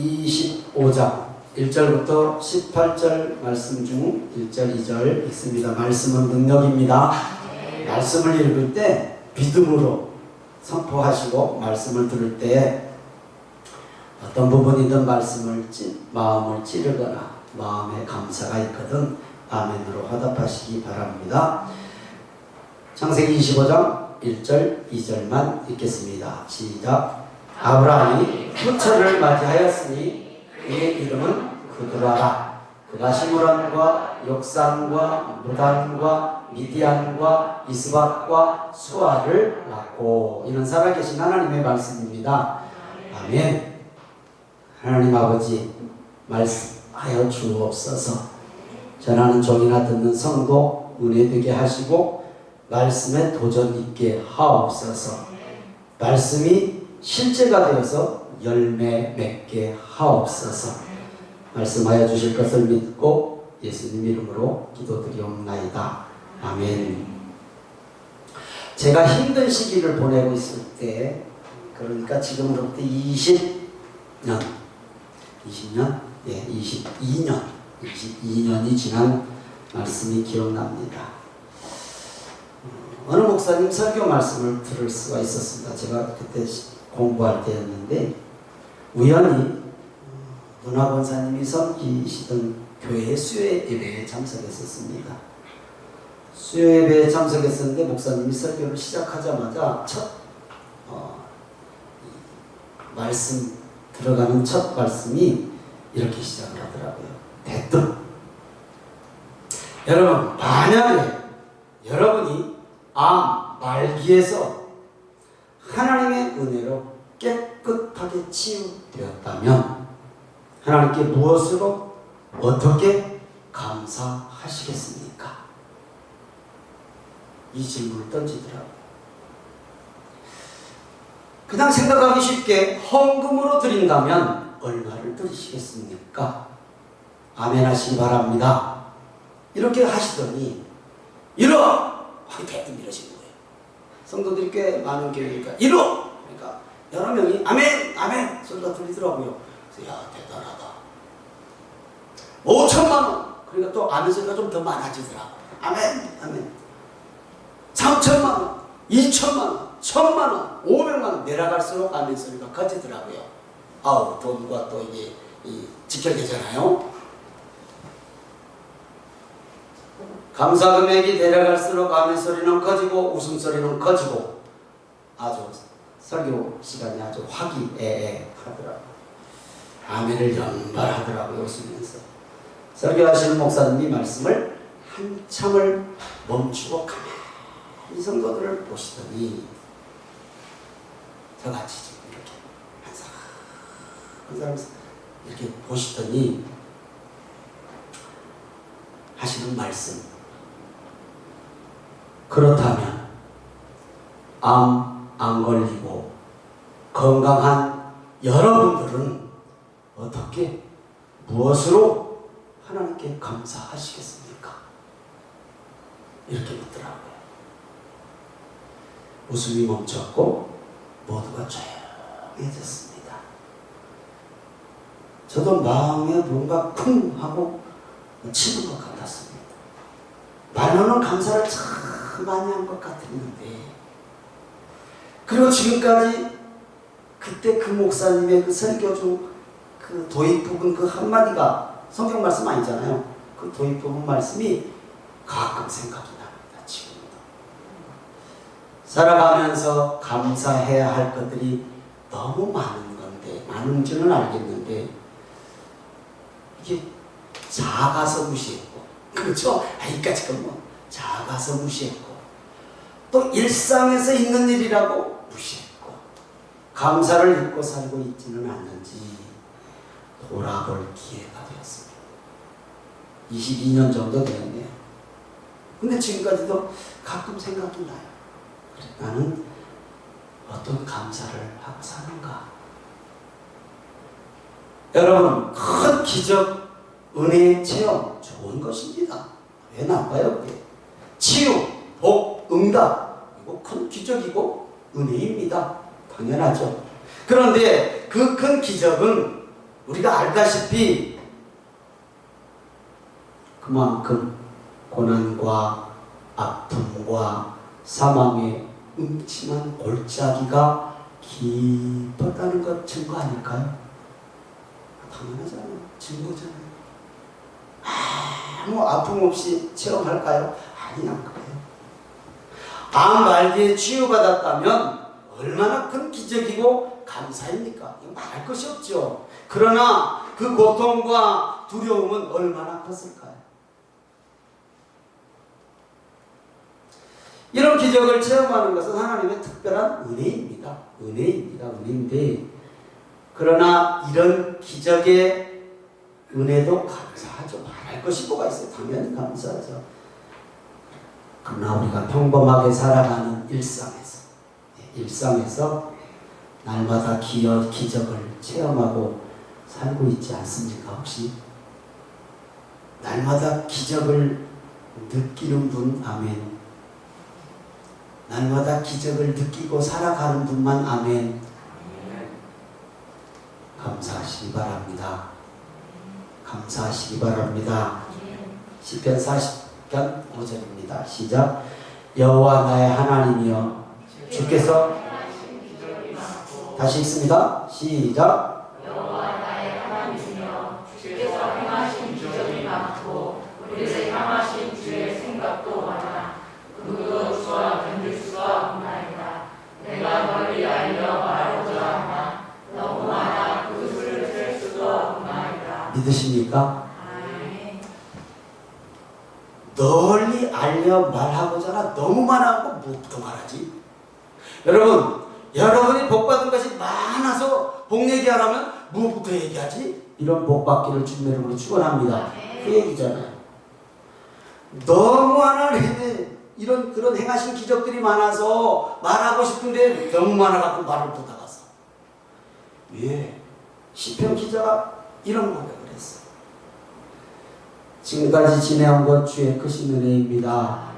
25장 1절부터 18절 말씀 중 1절, 2절 읽습니다. 말씀은 능력입니다. 말씀을 읽을 때 믿음으로 선포하시고 말씀을 들을 때 어떤 부분이든 마음을 찌르거나 마음에 감사가 있거든 아멘으로 화답하시기 바랍니다. 창세기 25장 1절, 2절만 읽겠습니다. 시작. 아브라함이 후처를 맞이하였으니 그의 이름은 그두라라. 그가 시므론과 욕산과 무단과 미디안과 이스박과 수아를 낳고. 이는 살아계신 하나님의 말씀입니다. 아멘. 하나님 아버지 말씀하여 주옵소서. 전하는 종이나 듣는 성도 은혜되게 하시고 말씀에 도전 있게 하옵소서. 말씀이 실제가 되어서 열매 맺게 하옵소서. 말씀하여 주실 것을 믿고 예수님 이름으로 기도드리옵나이다. 아멘. 제가 힘든 시기를 보내고 있을 때, 그러니까 지금으로부터 22년이 지난 말씀이 기억납니다. 어느 목사님 설교 말씀을 들을 수가 있었습니다. 제가 그때 공부할 때였는데 우연히 문화 권사님이 섬기시던 교회 수요 예배에 참석했었습니다. 수요 예배에 참석했었는데 목사님이 설교를 시작하자마자 말씀 들어가는 첫 말씀이 이렇게 시작을 하더라고요. 대뜸 여러분, 만약에 여러분이 암 말기에서 하나님의 은혜로 깨끗하게 치유되었다면 하나님께 무엇으로 어떻게 감사하시겠습니까? 이 질문을 던지더라고요. 그냥 생각하기 쉽게 헌금으로 드린다면 얼마를 드리시겠습니까? 아멘 하시기 바랍니다. 이렇게 하시더니 1억! 대뜸 이러시는 거예요. 성도들이 꽤 많은 교회니까 1억! 그러니까 여러 명이 아멘! 아멘! 소리가 들리더라고요. 그래서 야, 대단하다. 5천만원! 그러니까 또 아멘 소리가 좀 더 많아지더라고. 아멘! 아멘. 3천만원! 2천만원! 1,000만원! 500만원! 내려갈수록 아멘 소리가 커지더라고요. 아우, 돈과 또 이게 직결되잖아요. 감사 금액이 내려갈수록 아멘 소리는 커지고 웃음소리는 커지고 아주 설교 시간이 아주 화기애애하더라고요. 아멘을 연발하더라고요. 웃으면서. 설교하시는 목사님이 말씀을 한참을 멈추고 가만히 성도들을 보시더니 저같이 이렇게 한 사람 이렇게 보시더니 하시는 말씀. 그렇다면 암 안 걸리고 건강한 여러분들은 어떻게 무엇으로 하나님께 감사하시겠습니까? 이렇게 묻더라고요. 웃음이 멈췄고 모두가 조용해졌습니다. 저도 마음에 뭔가 쿵 하고 치는 것 같았습니다. 말로는 감사를 참 많이 한 것 같았는데, 그리고 지금까지 그때 그 목사님의 그 설교 중 그 도입 부분 그 한마디가 성경 말씀 아니잖아요. 그 도입 부분 말씀이 가끔 생각이 납니다. 지금도. 살아가면서 감사해야 할 것들이 너무 많은 건데, 많은지는 알겠는데 이게 작아서 무시했고, 그렇죠? 이까짓 건 뭐 작아서 무시했고, 또 일상에서 있는 일이라고 무시했고, 감사를 잊고 살고 있지는 않는지 돌아볼 기회가 되었습니다. 22년 정도 되었네요. 근데 지금까지도 가끔 생각이 나요. 나는 어떤 감사를 하고 사는가? 여러분, 큰 기적, 은혜의 체험 좋은 것입니다. 왜 나빠요? 그게? 치유, 복, 응답, 이거 큰 기적이고 은혜입니다. 당연하죠. 그런데 그 큰 기적은 우리가 알다시피 그만큼 고난과 아픔과 사망의 음침한 골짜기가 깊었다는 것 증거 아닐까요? 당연하잖아요. 증거잖아요. 아무 아픔 없이 체험할까요? 아니란 거예요. 암 말기에 치유받았다면 얼마나 큰 기적이고 감사입니까? 이거 말할 것이 없죠. 그러나 그 고통과 두려움은 얼마나 컸을까요? 이런 기적을 체험하는 것은 하나님의 특별한 은혜입니다. 은혜인데, 그러나 이런 기적의 은혜도 감사하죠. 말할 것이 뭐가 있어요? 당연히 감사하죠. 그러나 우리가 평범하게 살아가는 일상에서 날마다 기적을 체험하고 살고 있지 않습니까? 혹시 날마다 기적을 느끼는 분, 아멘. 날마다 기적을 느끼고 살아가는 분만 아멘. 감사하시기 바랍니다. 감사하시기 바랍니다. 시편 40편 5절입니다. 시작. 여호와 나의 하나님이여 주께서 다시 읽습니다. 시작. 여호와 나의 하나님이여 주께서 행하신 기적이 많고 우리를 향하신 주의 생각도 많아 누구도 주와 견딜 수가 없나이다. 내가 널리 알려 말하고자 하나 너무 많아 그 수를 셀 수도 없나이다. 믿으십니까? 널리 알려 말하고자 하나 너무 많아고 뭐부터 말하지? 여러분이 복받은 것이 많아서 복 얘기하라면 무엇부터 얘기하지? 이런 복받기를 주님의 이름으로 축원합니다. 그 얘기잖아요. 너무 하나님의 그런 행하신 기적들이 많아서 말하고 싶은데 너무 많아갖고 말을 못하겠어. 왜? 시편 기자가 이런 고백을 했어. 지금까지 지내온 것 주의 크신 은혜입니다.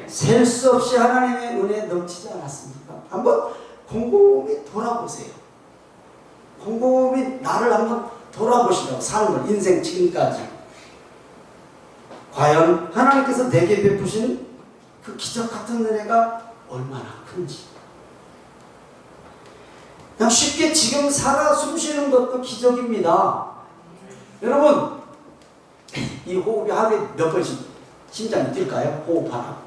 셀 수 없이 하나님의 은혜 넘치지 않았습니까? 한번 곰곰이 돌아보세요. 곰곰이 나를 한번 돌아보시라고, 사는 걸, 인생 지금까지. 과연 하나님께서 내게 베푸신 그 기적 같은 은혜가 얼마나 큰지. 그냥 쉽게 지금 살아 숨쉬는 것도 기적입니다. 여러분, 이 호흡이 하루에 몇 번씩 심장이 뛸까요? 호흡하라.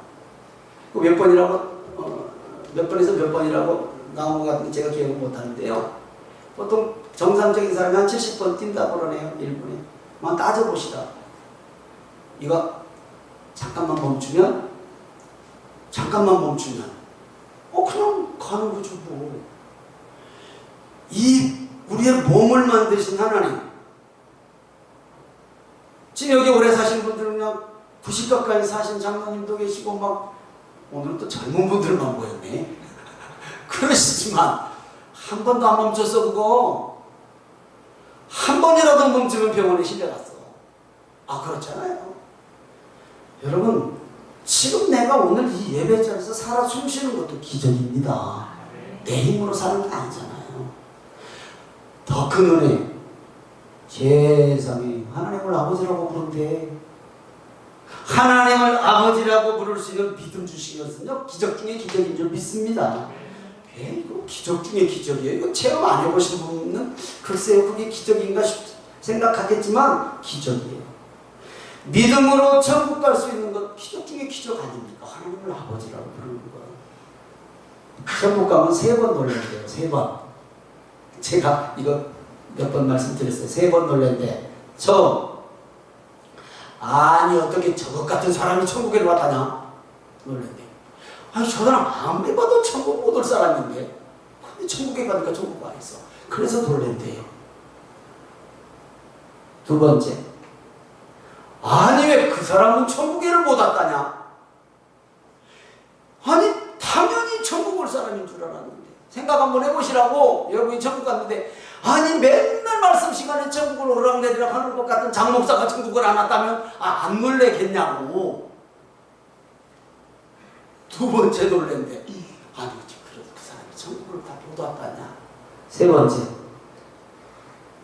그 몇 번이라고, 몇 번에서 몇 번이라고 나온 것 같은데 제가 기억을 못하는데요. 보통 정상적인 사람이 한 70번 뛴다고 그러네요. 1분에. 한번 따져봅시다. 이거 잠깐만 멈추면 그냥 가는 거죠 뭐. 이 우리의 몸을 만드신 하나님, 지금 여기 오래 사신 분들은 그냥 90 가까이 사신 장로님도 계시고 막 오늘은 또 젊은 분들만 보였네. 그러시지만 한 번도 안 멈췄어. 그거 한 번이라도 멈추면 병원에 실려갔어. 그렇잖아요. 여러분, 지금 내가 오늘 이 예배 자리에서 살아 숨쉬는 것도 기적입니다. 내 힘으로 사는 게 아니잖아요. 더 큰 은혜, 세상에 하나님을 아버지라고 부른대. 하나님을 아버지라고 부를 수 있는 믿음 주신 것은요, 기적 중에 기적인 줄 믿습니다. 이거 기적 중에 기적이에요. 이거 체험 안 해보신 분은 글쎄요, 그게 기적인가 생각하겠지만 기적이에요. 믿음으로 천국 갈 수 있는 것, 기적 중에 기적 아닙니까? 하나님을 아버지라고 부르는 거예요. 천국 가면 3번 놀란대요. 3번. 제가 이거 몇 번 말씀드렸어요. 3번 놀란대. 아니 어떻게 저것 같은 사람이 천국에 왔다냐? 놀란대. 아니 저 사람 아무리 봐도 천국 못 올 사람인데 근데 천국에 가니까 천국 안 있어. 그래서 놀란대요. 2번째, 아니 왜 그 사람은 천국에를 못 왔다냐? 아니 당연히 천국 올 사람인 줄 알았는데. 생각 한번 해보시라고. 여러분이 천국 갔는데 아니 맨날 말씀 시간에 천국을 오락내리락 하는 것 같은 장목사가 천국을 안 왔다면 안 놀래겠냐고. 2번째 놀랜데 아니 그래도 그 사람이 천국을 다 못 왔다냐. 3번째,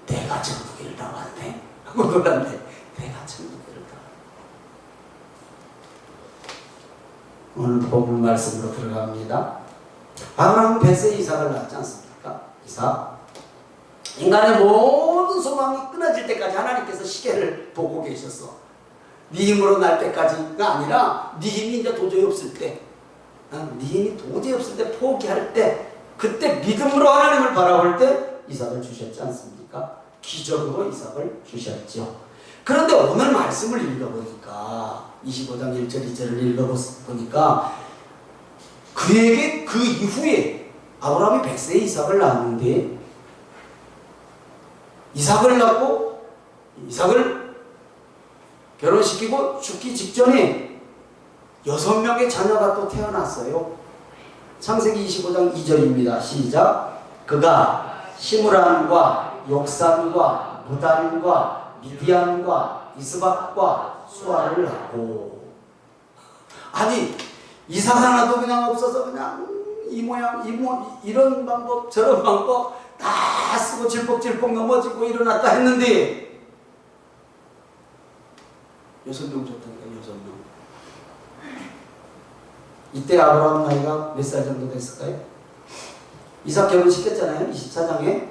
내가 천국을 다 왔네 하고 놀랐네. 내가 천국을 다 왔네. 오늘 본문 말씀으로 들어갑니다. 아브라함은 벳에 이삭을 낳지 않습니까? 이삭. 인간의 모든 소망이 끊어질 때까지 하나님께서 시계를 보고 계셨어. 네 힘으로 날 때까지가 아니라 네 힘이 이제 도저히 없을 때, 네 힘이 도저히 없을 때, 포기할 때, 그때 믿음으로 하나님을 바라볼 때 이삭을 주셨지 않습니까? 기적으로 이삭을 주셨죠. 그런데 오늘 말씀을 읽어보니까 25장 1절 2절을 읽어보니까 그에게 그 이후에 아브라함이 100세에 이삭을 낳았는데, 이삭을 낳고 이삭을 결혼시키고 죽기 직전에 6명의 자녀가 또 태어났어요. 창세기 25장 2절입니다. 시작. 그가 시므란과 욕산과 무단과 미디안과 이스박과 수아를 낳고. 아니 이삭 하나도 그냥 없어서 그냥 이 모양 이런 방법 저런 방법 다 쓰고 질퍽질퍽 넘어지고 일어났다 했는데 6명 줬다니까. 6명. 이때 아브라함 나이가 몇 살 정도 됐을까요? 이삭 결혼시켰잖아요. 24장에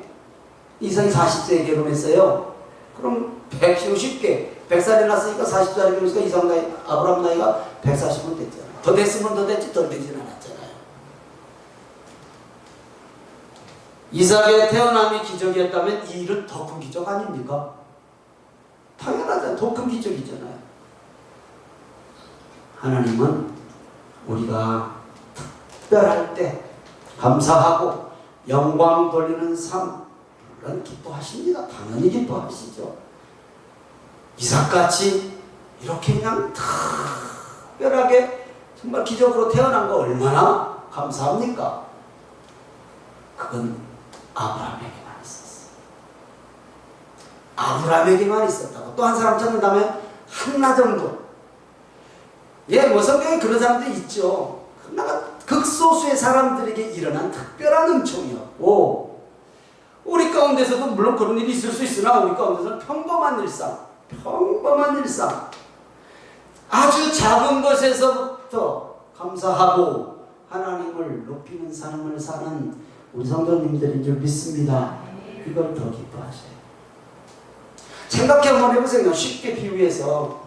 이삭이 40세에 결혼했어요. 그럼 150개 100살에 났으니까 40살에 결혼했으니까 이삭 나이, 아브라함 나이가 140은 됐잖아요. 더 됐으면 더 됐지 덜 되진 않았잖아요. 이삭의 태어남이 기적이었다면 이 일은 더 큰 기적 아닙니까? 당연하잖아요. 더 큰 기적이잖아요. 하나님은 우리가 특별할 때 감사하고 영광 돌리는 삶, 물론 기뻐하십니다. 당연히 기뻐하시죠. 이삭같이 이렇게 그냥 특별하게 정말 기적으로 태어난 거 얼마나 감사합니까? 그건 아브라함에게만 있었어. 아브라함에게만 있었다고. 또 한 사람 찾는다면 한나 정도. 예, 뭐 성경에 그런 사람들이 있죠. 한나가 극소수의 사람들에게 일어난 특별한 은총이었고, 우리 가운데서도 물론 그런 일이 있을 수 있으나 우리 가운데서는 평범한 일상, 아주 작은 것에서부터 감사하고 하나님을 높이는 삶을 사는 우리 성도님들인 줄 믿습니다. 이걸 더 기뻐하셔요. 생각해 한번 해보세요. 쉽게 비유해서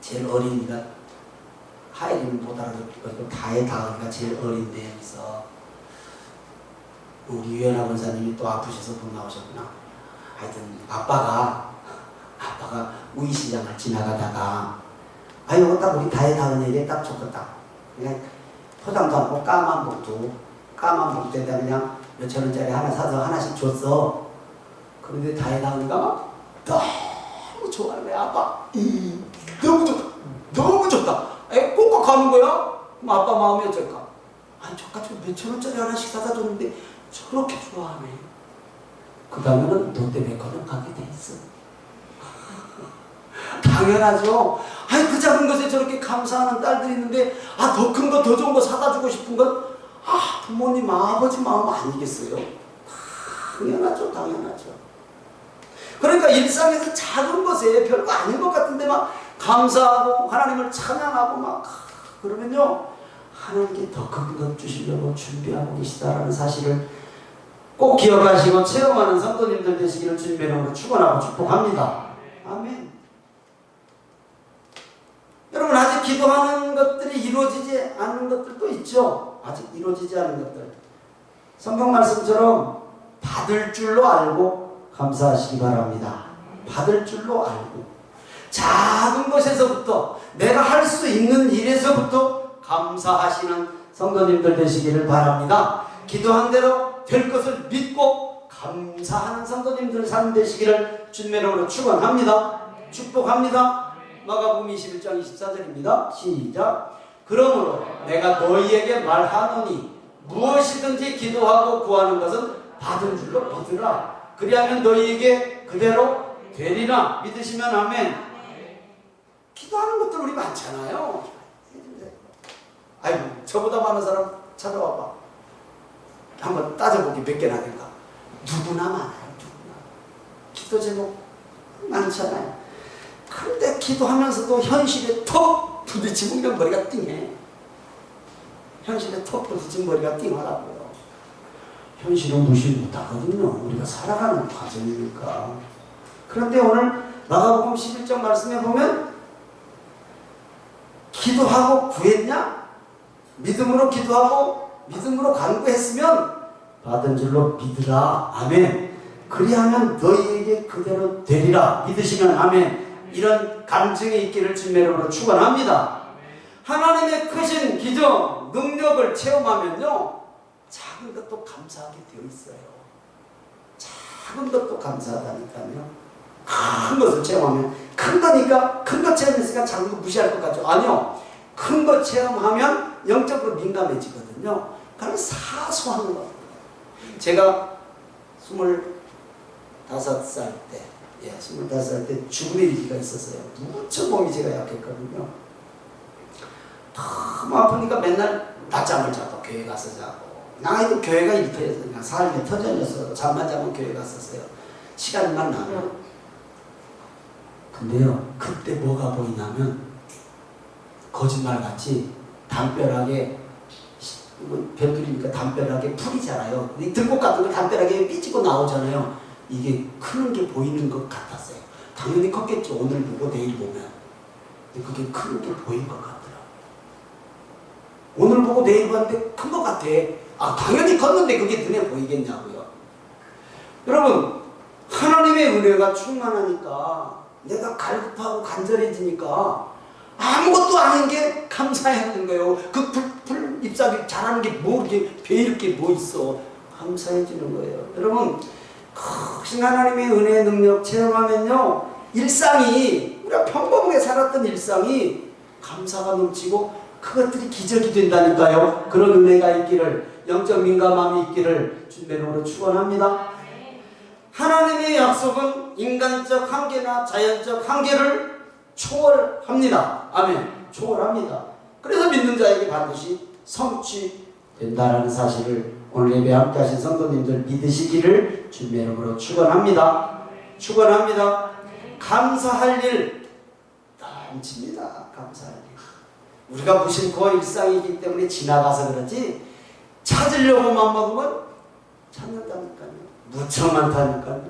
제일 어린이가 하이리는 못 알아듣고 다의 다은이가 제일 어린데 여기서 우리 유연아 권사님이 또 아프셔서 돈 나오셨구나. 하여튼 아빠가 우이시장을 지나가다가 이거 딱 우리 다의 다은이에게 딱 좋겠다. 그냥 포장도 않고 까만 봉투에다 그냥 몇천 원짜리 하나 사서 하나씩 줬어. 그런데 다의 다은이가 막 너무 좋아하는 거야. 아빠 너무 좋다. 꼭꼭 가는 거야? 그럼 아빠 마음이 어쩔까? 저까지 몇천 원짜리 하나씩 사다 줬는데 저렇게 좋아하네. 그 다음에는 롯데백화점 가게 돼 있어. 당연하죠. 그 작은 것에 저렇게 감사하는 딸들이 있는데 더 큰 거 더 좋은 거 사다 주고 싶은 건 부모님 아버지 마음 아니겠어요? 당연하죠. 그러니까 일상에서 작은 것에 별거 아닌 것 같은데 막 감사하고 하나님을 찬양하고 막 그러면요, 하나님께 더 큰 것 주시려고 준비하고 계시다라는 사실을 꼭 기억하시고 체험하는 성도님들 되시기를 주님의 이름으로 축원하고 축복합니다. 아멘. 여러분, 아직 기도하는 것들이 이루어지지 않는 것들도 있죠. 아직 이루어지지 않은 것들. 성경 말씀처럼 받을 줄로 알고 감사하시기 바랍니다. 받을 줄로 알고. 작은 것에서부터, 내가 할 수 있는 일에서부터 감사하시는 성도님들 되시기를 바랍니다. 기도한 대로 될 것을 믿고 감사하는 성도님들 삶 되시기를 주님의 이름으로 축원합니다. 축복합니다. 마가복음 21장 24절입니다. 시작. 그러므로 내가 너희에게 말하노니 무엇이든지 기도하고 구하는 것은 받은 줄로 믿으라. 그리하면 너희에게 그대로 되리라. 믿으시면 아멘. 기도하는 것들 우리 많잖아요. 저보다 많은 사람 찾아와봐. 한번 따져보기 몇 개나 된가. 누구나 많아요. 누구나. 기도 제목 많잖아요. 그런데 기도하면서도 현실에 턱 부딪히면 그냥 머리가 띵해. 현실에 턱 부딪히면 머리가 띵하라고요. 현실은 무시 못하거든요. 우리가 살아가는 과정이니까. 그런데 오늘 마가복음 11장 말씀에 보면 기도하고 구했냐? 믿음으로 기도하고 믿음으로 간구했으면 받은 줄로 믿으라. 아멘. 그리하면 너희에게 그대로 되리라. 믿으시면 아멘. 이런 감정이 있기를 주님으로 축원합니다. 하나님의 크신 기적, 능력을 체험하면요, 작은 것도 감사하게 되어 있어요. 작은 것도 감사하다니까요. 큰 것을 체험하면, 큰 거니까 큰 것 체험했으니까 작은 거 무시할 것 같죠? 아니요. 큰 것 체험하면 영적으로 민감해지거든요. 그러면 사소한 거. 제가 25살 때, 25살 때 죽음의 위기가 있었어요. 무척 몸이 제가 약했거든요. 너무 아프니까 맨날 낮잠을 자고 교회 가서 자고. 나이도 교회가 일터에서 그냥 삶의 터전이었어요. 잠만 자면 교회 갔었어요. 시간만 나면. 근데요, 그때 뭐가 보이냐면 거짓말같이 담벼락에 벼들이니까 담벼락에 풀이 자라요. 이 들꽃 같은 거 담벼락에 삐지고 나오잖아요. 이게 크는 게 보이는 것 같았어요. 당연히 컸겠죠. 오늘 보고 내일 보면. 근데 그게 크는 게 보인 것 같더라고요. 오늘 보고 내일 봤는데 큰 것 같아. 아, 당연히 컸는데 그게 눈에 보이겠냐고요. 여러분, 하나님의 은혜가 충만하니까 내가 갈급하고 간절해지니까 아무것도 아닌 게 감사해하는 거예요. 그 풀 잎사귀 자라는 게 뭐 이렇게 베일 게 뭐 있어. 감사해지는 거예요. 여러분, 크신 하나님의 은혜의 능력 체험하면요, 일상이, 우리가 평범하게 살았던 일상이 감사가 넘치고 그것들이 기적이 된다니까요. 그런 은혜가 있기를, 영적 민감함이 있기를 주님의 이름으로 축원합니다. 하나님의 약속은 인간적 한계나 자연적 한계를 초월합니다. 아멘. 초월합니다. 그래서 믿는 자에게 반드시 성취된다라는 사실을 오늘 예배 함께 하신 성도님들 믿으시기를 주님의 이름으로 축원합니다. 축원합니다. 감사할 일 넘칩니다. 감사할 일. 우리가 무심코 일상이기 때문에 지나가서 그렇지 찾으려고 맘먹으면 찾는다니까요. 무척 많다니까요.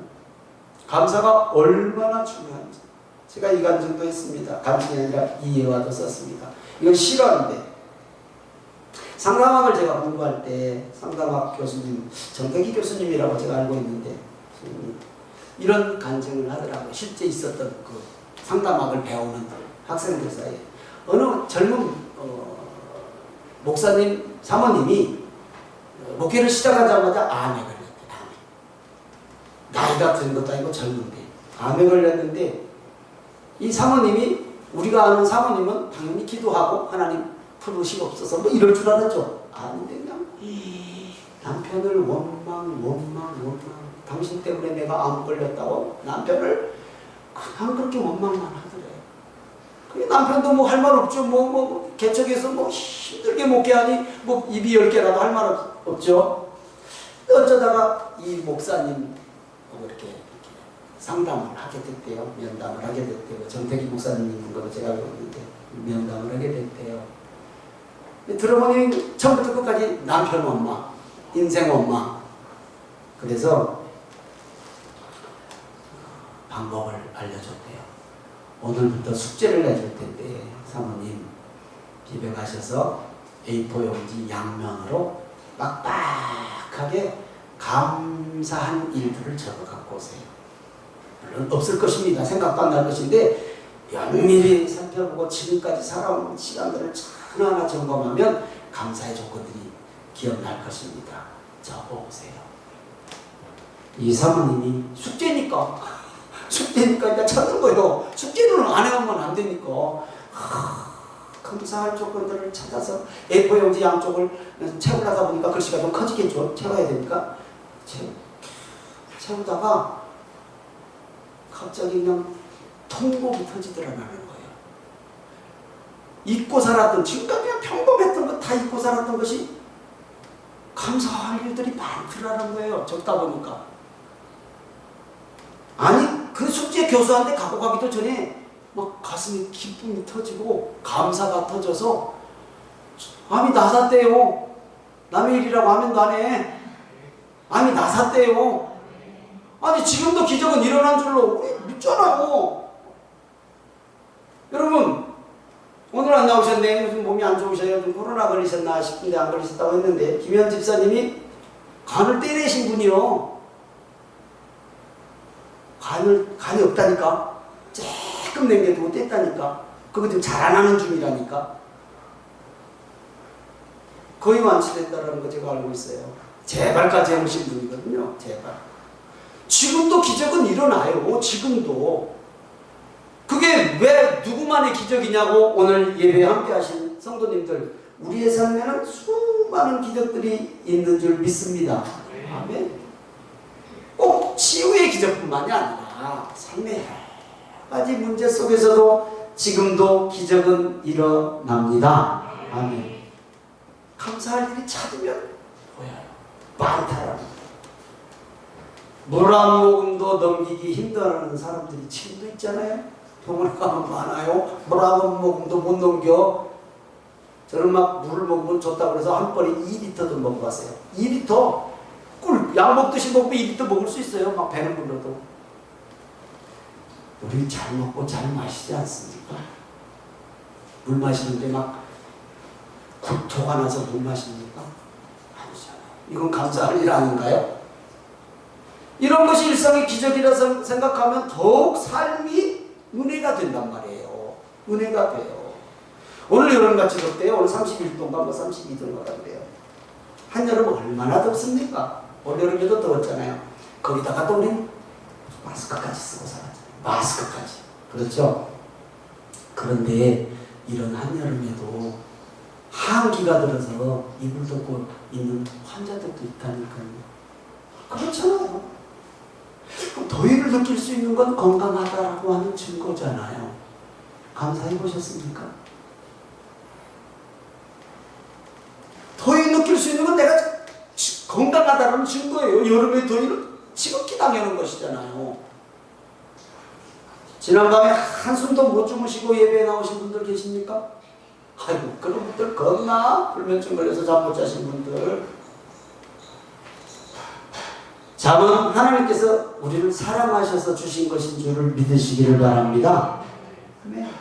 감사가 얼마나 중요한지 제가 이 간증도 했습니다. 간증이 아니라 이 예화도 썼습니다. 이건 실화인데, 상담학을 제가 공부할 때 상담학 교수님, 정태기 교수님이라고 제가 알고 있는데 이런 간증을 하더라고요. 실제 있었던 그 상담학을 배우는 학생들 사이에 어느 젊은 목사님 사모님이 목회를 시작하자마자 암에 걸렸대. 나이가 든 것도 아니고 젊은데 암에 걸렸는데, 이 사모님이, 우리가 아는 사모님은 당연히 기도하고 하나님 풀으시옵소서 뭐 이럴 줄 알았죠. 아닌데 그냥 남편을 원망. 당신 때문에 내가 암 걸렸다고 남편을 그냥 그렇게 원망만 하더래. 그 남편도 뭐 할 말 없죠. 개척해서 뭐 힘들게 목회하니 뭐 입이 10개라도 할 말 없죠. 어쩌다가 이 목사님 이렇게 상담을 하게 됐대요. 면담을 하게 됐대요. 정태기 목사님 있는 걸로 제가 알고 있는데 면담을 하게 됐대요. 들어보니 처음부터 끝까지 남편 원망, 인생 원망. 그래서 방법을 알려줬대요. 오늘부터 숙제를 내줄 텐데 사모님 집에 가셔서 A4 용지 양면으로 빡빡하게 감사한 일들을 적어 갖고 오세요. 물론 없을 것입니다. 생각도 안 날 것인데 면밀히 살펴보고 지금까지 살아온 시간들을 하나하나 점검하면 감사의 조건들이 기억날 것입니다. 적어보세요. 이 사모님이 숙제니까 일단 찾는 거예요. 숙제는 안 해오면 안 되니까 감사할 조건들을 찾아서 A4 용지 양쪽을 채우려다 보니까 글씨가 좀 커지겠죠. 채워야 되니까 채우다가 갑자기 그냥 통곡이 터지더라는 거예요. 잊고 살았던, 지금까지 그냥 평범했던 거 다 잊고 살았던 것이 감사할 일들이 많더라는 거예요. 적다 보니까. 아니 교수한테 갖고 가기도 전에 막 가슴이 기쁨이 터지고 감사가 터져서 암이 나섰대요. 남의 일이라고 하면도 안 해. 암이 나섰대요. 아니 지금도 기적은 일어난 줄로 우리 믿잖아요. 여러분 오늘 안 나오셨네. 요즘 몸이 안 좋으셔요. 좀 코로나 걸리셨나 싶은데 안 걸리셨다고 했는데 김현 집사님이 간을 떼내신 분이요. 간이 없다니까. 조금 남겨두고 뗐다니까. 그거 지금 자라나는 중이라니까. 거의 완치됐다라는 거 제가 알고 있어요. 재발까지 해오신 분이거든요. 재발. 지금도 기적은 일어나요. 지금도. 그게 왜 누구만의 기적이냐고 오늘 예배에 함께 하신 성도님들, 우리의 삶에는 수많은 기적들이 있는 줄 믿습니다. 아멘. 꼭 치유의 기적뿐만이 아니라 삶의 여러 가지 문제 속에서도 지금도 기적은 일어납니다. 아멘. 감사할 일이 찾으면 보여요. 많다라는 거. 물 한 모금도 넘기기 힘들어하는 사람들이 지금도 있잖아요. 병원에 가면 많아요. 물 한 모금도 못 넘겨. 저는 막 물을 먹으면 좋다고 해서 한 번에 2리터도 먹어봤어요. 2리터 꿀 약 먹듯이 먹고 2리터 먹을 수 있어요. 막 배는 불러도. 우리 잘 먹고 잘 마시지 않습니까? 물 마시는데 막 구토가 나서 물 마십니까? 아니잖아요. 이건 감사할 일 아닌가요? 이런 것이 일상의 기적이라서 생각하면 더욱 삶이 은혜가 된단 말이에요. 은혜가 돼요. 오늘 여름같이 덥대요. 오늘 31도인가 뭐 32도인가 그래요. 한여름 얼마나 덥습니까? 올여름에도 더웠잖아요. 거기다가 또 우린 마스크까지 쓰고 살았잖아요. 마스크까지. 그렇죠? 그런데 이런 한여름에도 한기가 들어서 이불 덮고 있는 환자들도 있다니까요. 그렇잖아요. 더위를 느낄 수 있는 건 건강하다라고 하는 증거잖아요. 감사해 보셨습니까? 더위 느낄 수 있는 건 내가 건강하다는 증거예요. 여름의 더위는 지극히 당연한 것이잖아요. 지난밤에 한숨도 못 주무시고 예배에 나오신 분들 계십니까? 아이고 그런 분들 겁나 불면증 걸려서 잠 못 자신 분들. 잠은 하나님께서 우리를 사랑하셔서 주신 것인 줄을 믿으시기를 바랍니다.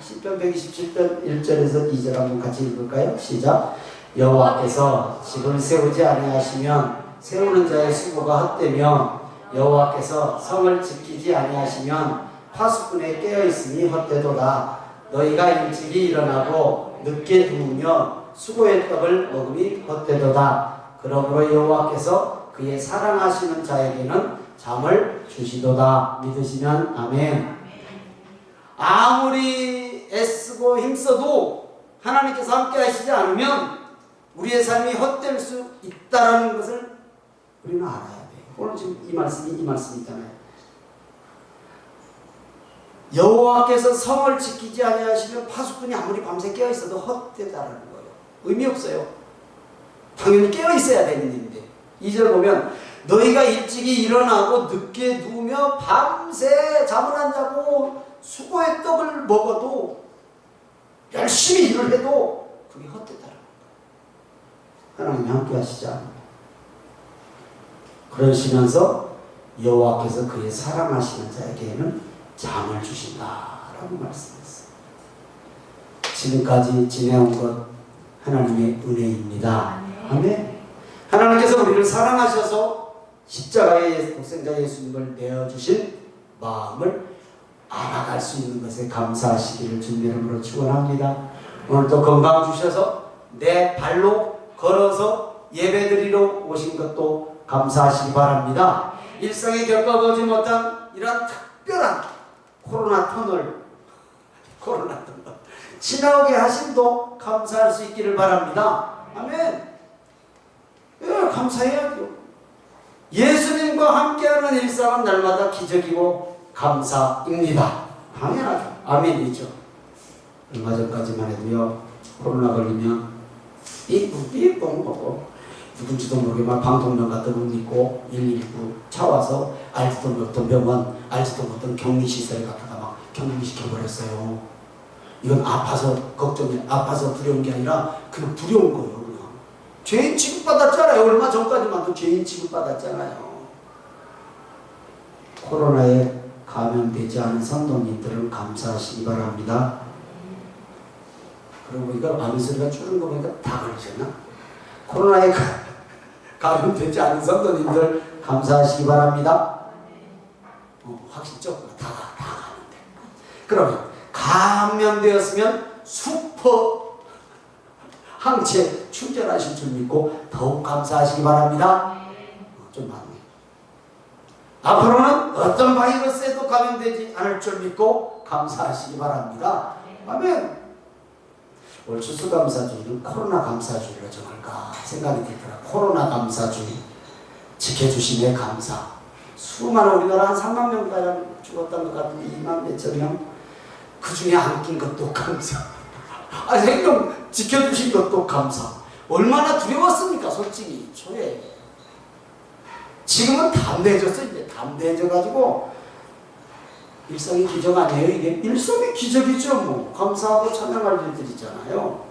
시편 127편 1절에서 2절 한번 같이 읽을까요? 시작. 여호와께서 집을 세우지 아니하시면 세우는 자의 수고가 헛되며 여호와께서 성을 지키지 아니하시면 파수꾼에 깨어있으니 헛되도다. 너희가 일찍이 일어나고 늦게 누우며 수고의 떡을 먹음이 헛되도다. 그러므로 여호와께서 그의 사랑하시는 자에게는 잠을 주시도다. 믿으시면 아멘. 아무리 애쓰고 힘써도 하나님께서 함께 하시지 않으면 우리의 삶이 헛될 수 있다는 것을 우리는 알아야 돼요. 오늘 지금 이 말씀이잖아요. 여호와께서 성을 지키지 아니하시면 파수꾼이 아무리 밤새 깨어있어도 헛되다라는 거예요. 의미 없어요. 당연히 깨어있어야 되는 일인데 2절 보면 너희가 일찍이 일어나고 늦게 누우며 밤새 잠을 안 자고 수고의 떡을 먹어도 열심히 일을 해도 그게 헛되다라는 거예요. 하나님이 함께 하시지 않습니다. 그러시면서 여호와께서 그의 사랑하시는 자에게는 잠을 주신다라고 말씀했어요. 지금까지 지내온 것 하나님의 은혜입니다. 아멘. 하나님께서 우리를 사랑하셔서 십자가의 독생자 예수님을 내어주신 마음을 알아갈 수 있는 것에 감사하시기를 주님의 이름으로 축원합니다. 오늘도 건강 주셔서 내 발로 걸어서 예배드리러 오신 것도 감사하시기 바랍니다. 일상에 겪어보지 못한 이런 특별한 코로나 터널 지나오게 하심도 감사할 수 있기를 바랍니다. 아멘. 예, 감사해야죠. 예수님과 함께하는 일상은 날마다 기적이고 감사입니다. 당연하죠. 아멘이죠. 얼마 전까지만 해도요, 코로나 걸리면 삐뿡삐뿡 하고 누군지도 모르게 방독면 같은 옷 입고 119 차 와서 알지도 못한 병원, 알지도 못한 격리시설에 갖다가 막 격리시켜버렸어요. 이건 아파서 걱정이, 아파서 두려운 게 아니라 그냥 두려운 거예요. 그냥 죄인 취급받았잖아요. 얼마 전까지만 도 죄인 취급받았잖아요. 코로나에 감염되지 않은 성도님들은 감사하시기 바랍니다. 그리고 이거 아미소리가 줄은 거 보니까 다 걸리셨나? 코로나에 감염되지 않은 성도님들 감사하시기 바랍니다. 확실히 다 감염돼. 그러면 감염되었으면 슈퍼 항체 충전하실 줄 믿고 더욱 감사하시기 바랍니다. 좀 많네. 앞으로는 어떤 바이러스에도 감염되지 않을 줄 믿고 감사하시기 바랍니다. 아멘. 올 추수감사주일은 코로나 감사주일로 정할까 생각이 들더라. 코로나 감사주일 지켜주심에 감사. 수많은 우리나라 한 3만 명가량 죽었던 것 같은데 2만 몇천 명. 그 중에 안 낀 것도 감사. 생명 지켜주신 것도 감사. 얼마나 두려웠습니까 솔직히 초에. 지금은 담대해졌어. 이제 담대해져가지고 일상의 기적 아니에요 이게? 일상의 기적이죠. 뭐 감사하고 찬양할 일들이잖아요.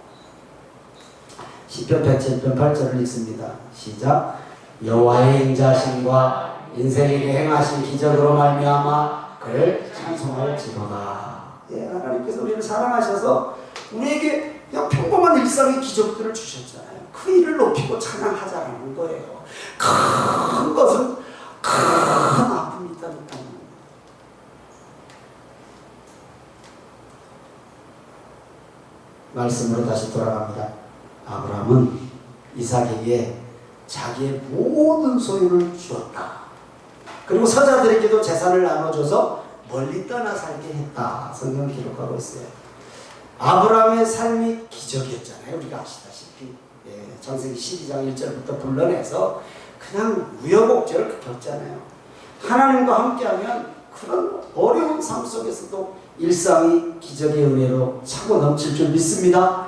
시편 107편 8절을 읽습니다. 시작. 여호와의 인자심과 인생에게 행하신 기적으로 말미암아 그를 찬송할지로다. 예, 하나님께서 우리를 사랑하셔서 우리에게 그냥 평범한 일상의 기적들을 주셨잖아요. 그 일을 높이고 찬양하자라는 거예요. 큰 것은 큰 아픔이 있다니까요. 말씀으로 다시 돌아갑니다. 아브라함은 이삭에게 자기의 모든 소유를 주었다. 그리고 서자들에게도 재산을 나눠줘서 멀리 떠나 살게 했다. 성경 기록하고 있어요. 아브라함의 삶이 기적이었잖아요. 우리가 아시다시피 창세기 12장 1절부터 불러내서 그냥 우여곡절을 겪잖아요. 하나님과 함께하면 그런 어려운 삶 속에서도 일상이 기적의 은혜로 차고 넘칠 줄 믿습니다.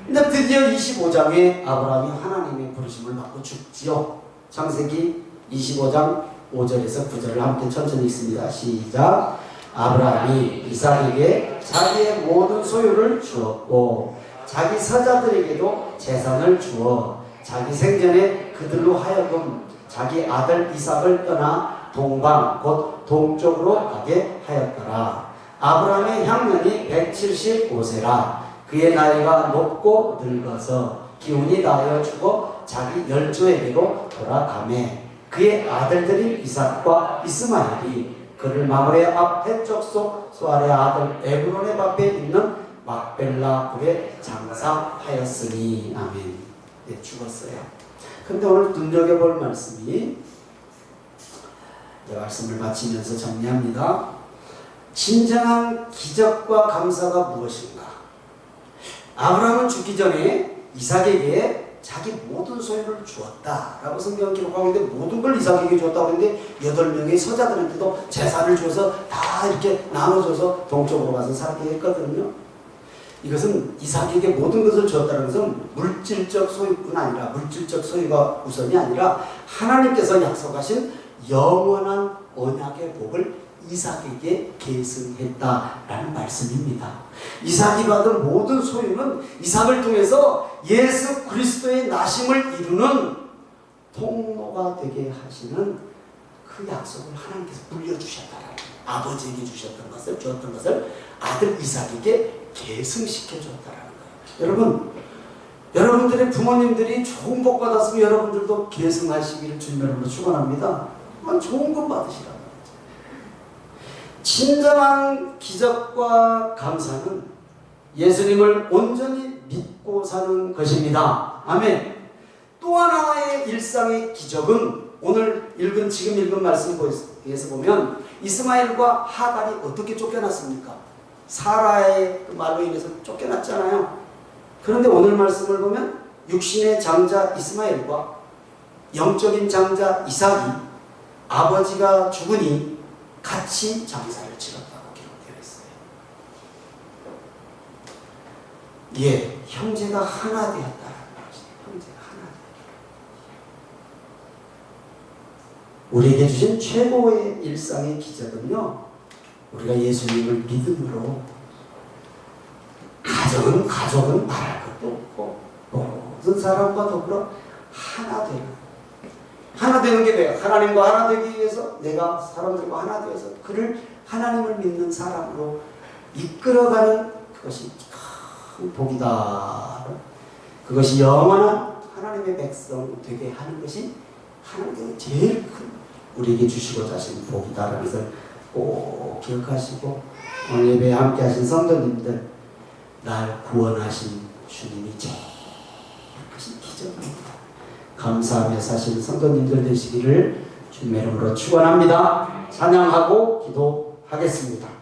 근데 드디어 25장에 아브라함이 하나님의 부르심을 받고 죽지요. 창세기 25장 5절에서 9절을 함께 천천히 읽습니다. 시작. 아브라함이 이삭에게 자기의 모든 소유를 주었고 자기 서자들에게도 재산을 주어 자기 생전에 그들로 하여금 자기 아들 이삭을 떠나 동방 곧 동쪽으로 가게 하였더라. 아브라함의 향년이 175세라. 그의 나이가 높고 늙어서 기운이 다하여 죽어 자기 열조에게로 돌아가매 그의 아들들인 이삭과 이스마엘이 그를 마므레 앞 해쪽 속 소알의 아들 에브론의 밭에 있는 막벨라 굴에 장사하였으니. 아멘. 네, 죽었어요. 근데 오늘 눈여겨볼 말씀이 말씀을 마치면서 정리합니다. 진정한 기적과 감사가 무엇인가? 아브라함은 죽기 전에 이삭에게 자기 모든 소유를 주었다라고 성경 기록하고 있는데 모든 걸 이삭에게 줬다고 하는데 8명의 서자들한테도 재산을 줘서 다 이렇게 나눠줘서 동쪽으로 가서 살게 했거든요. 이것은 이삭에게 모든 것을 주었다는 것은 물질적 소유뿐 아니라 물질적 소유가 우선이 아니라 하나님께서 약속하신 영원한 언약의 복을 이삭에게 계승했다라는 말씀입니다. 이삭이 받은 모든 소유는 이삭을 통해서 예수 그리스도의 나심을 이루는 통로가 되게 하시는 그 약속을 하나님께서 물려주셨다라는 거예요. 아버지에게 주었던 것을 아들 이삭에게 계승시켜줬다라는 거예요. 여러분, 여러분들의 부모님들이 좋은 복 받았으면 여러분들도 계승하시기를 주님으로 축원합니다. 좋은 것 받으시라고. 진정한 기적과 감사는 예수님을 온전히 믿고 사는 것입니다. 아멘. 또 하나의 일상의 기적은 오늘 지금 읽은 말씀에서 보면 이스마엘과 하갈이 어떻게 쫓겨났습니까? 사라의 그 말로 인해서 쫓겨났잖아요. 그런데 오늘 말씀을 보면 육신의 장자 이스마엘과 영적인 장자 이삭이 아버지가 죽으니 같이 장사를 치렀다고 기록되어 있어요. 예, 형제가 하나 되었다는 것이죠. 형제가 하나 되었다. 우리에게 주신 최고의 일상의 기적은요, 우리가 예수님을 믿음으로 가족은 말할 것도 없고 모든 사람과 더불어 하나 되는, 하나 되는 게 뭐예요? 하나님과 하나 되기 위해서 내가 사람들과 하나 되어서 그를, 하나님을 믿는 사람으로 이끌어가는 그것이 큰 복이다. 그것이 영원한 하나님의 백성 되게 하는 것이 하나님께서 제일 큰 우리에게 주시고자 하신 복이다라는 것을 꼭 기억하시고, 오늘 예배에 함께 하신 성도님들, 날 구원하신 주님이 제일 크신 기적입니다. 감사하며 사시는 성도님들 되시기를 주님의 이름으로 축원합니다. 찬양하고 기도하겠습니다.